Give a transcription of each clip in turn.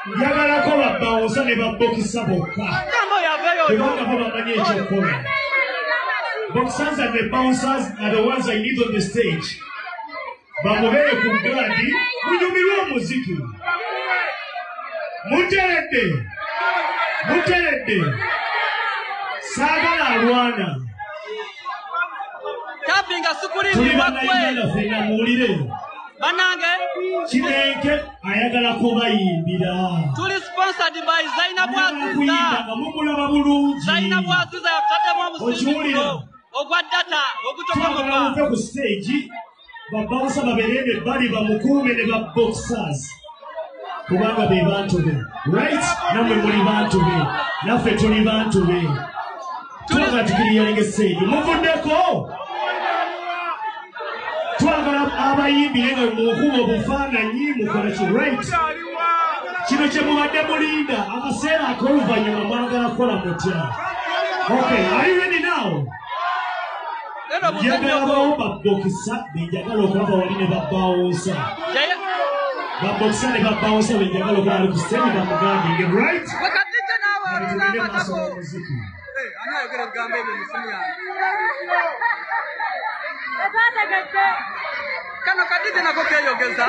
Yagalako babbawuza ne babbokisa bokka. Kubanga bo bamanyi ekyokukola. Boxers and the bouncers are the ones I need on the stage. Bamubere ku gadi, munyumirwe omuziki. Muteredde. Saagala alwana. Tapinga sukulini bakwe. Fena muwulire. Banange. Kinenke ayagala kubayimbira. Tuli sponsored by Zainabu Aziza. Mumulaba bulungi. Zainabu Aziza yataddemu omusingo. Ogwa data ogutokomoka. Ku stage babawusa baberende bali bamukuume ne baboxers. Kubanga be bantu be. Right? Namwe muli bantu be. Naffe tuli bantu be. Twagala tukiriyalinga stage. Muvuddeko. Twagala abayimbire nga mukuba obufaananyi mukola ki right? Kino kye mubadde mulinda akaseera ak'oluvannyuma mwagala kukola mutya. Okay, are you ready now? Njagala bawo babbokisa benjagala okulaba wali ne babbawusa. Babbokisa ne babbawusa benjagala okulaba ali ku stage bamugambinge right? Kano kadide nako keyogeza.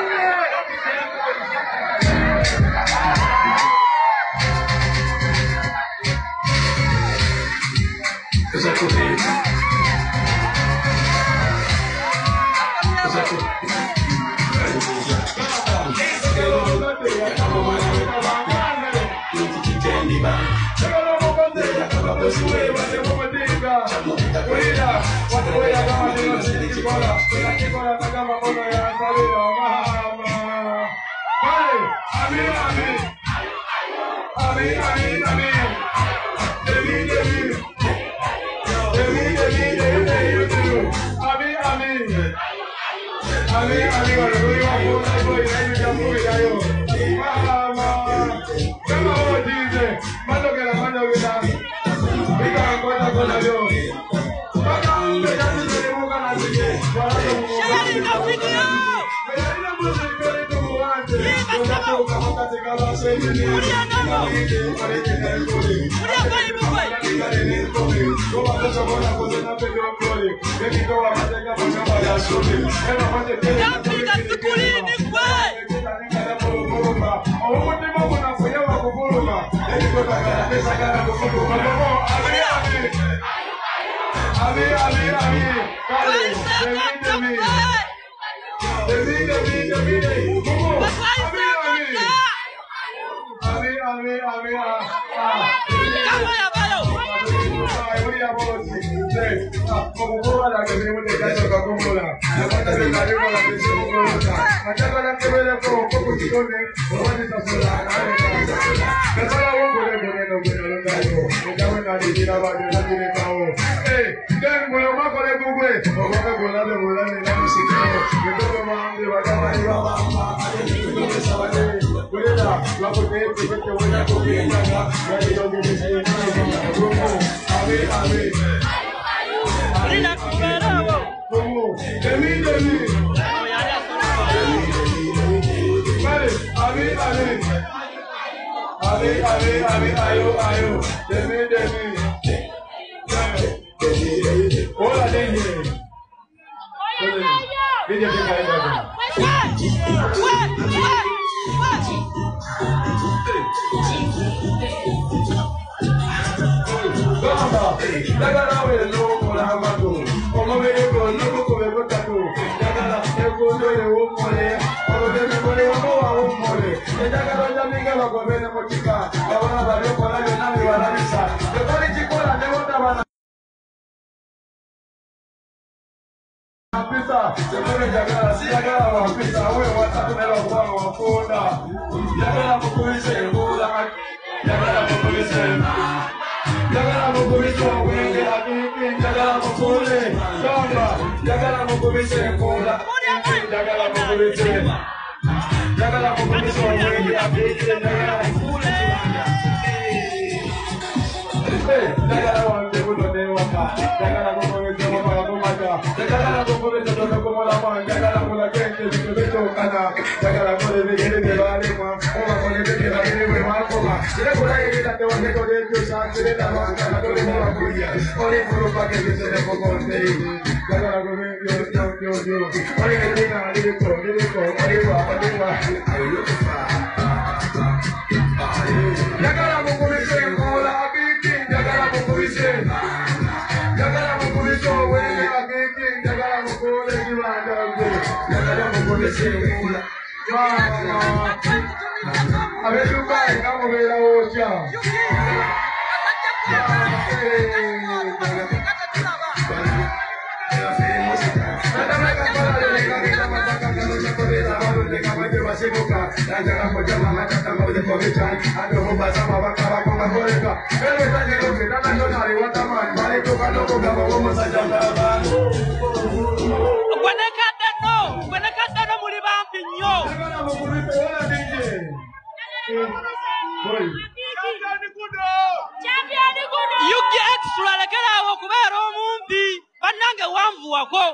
Yuki extra lekera okubera omumpi banange wanvu wako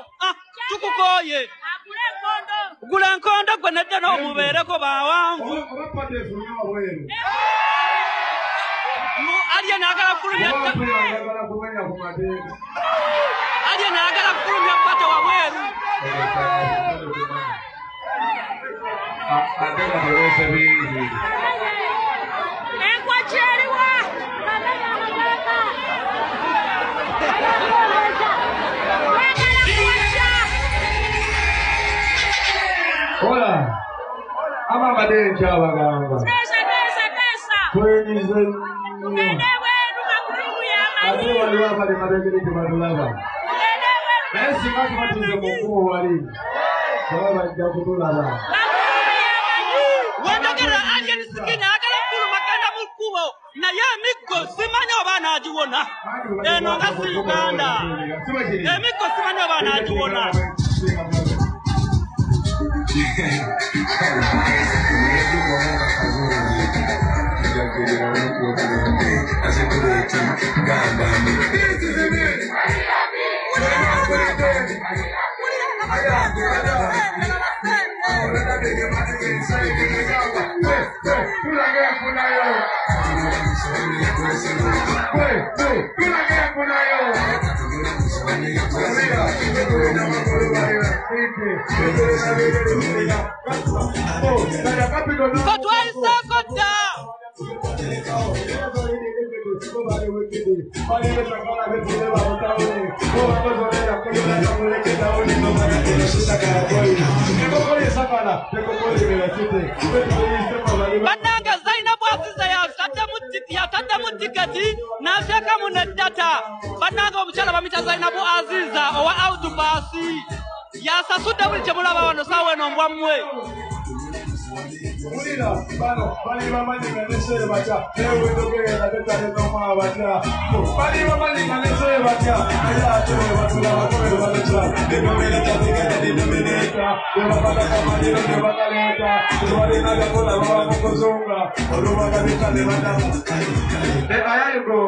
tukukoye gula nkondo gwe nedde n'omubeereko bawanvu alye naagala kufulumya pata wabweru Hola, ama madenja abagamba. Pesa. Kwenyize. Ugedewe rumakuru ya mali. Ate wali wabali madengere kibatulaba. Ugedewe. Nesi watu batuze mukuru wali. Baba jakutulaba. wendogera alien sikina agala kulu makanda mukubo na ye mikko simanyo bana ajiwona eno nga si Uganda mikko simanyo bana ajiwona Bananga Zainabu Aziza yatadde mu tiketi n'ateeka mu n'eddata. Bananga omukyala bamita Zainabu Aziza owa Outbasi yasasudde buli kye mulaba wano saawa eno mbwammwe. Mulira bano bali bamanyi nga nesere batya ewedogera tetale n'omwa batya bali bamanyi nga nesere batya naye ate batula bakobe batya nenomera tategera denominata bebapata kamaliro ne bakaleeta tebalina gakola baba mukuzunga olubagabika ne badamu ayayigo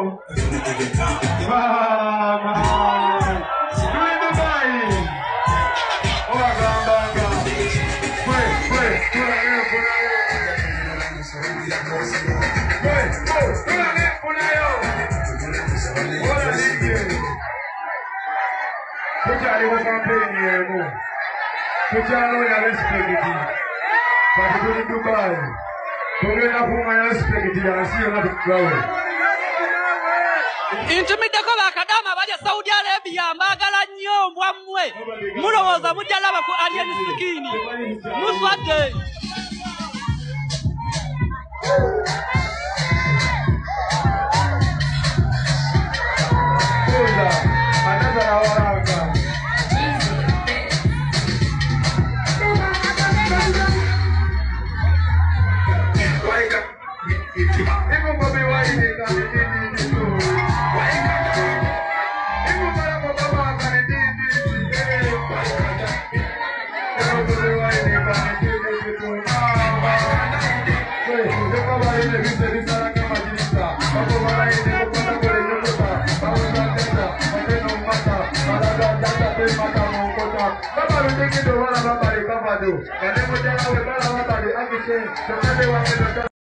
mama tuli Dubai owagambanga Intumiddeko bakadama balya Saudi Arabia mbagala nnyo mbwammwe mulowooza mujja laba ku alien sikini muswadde.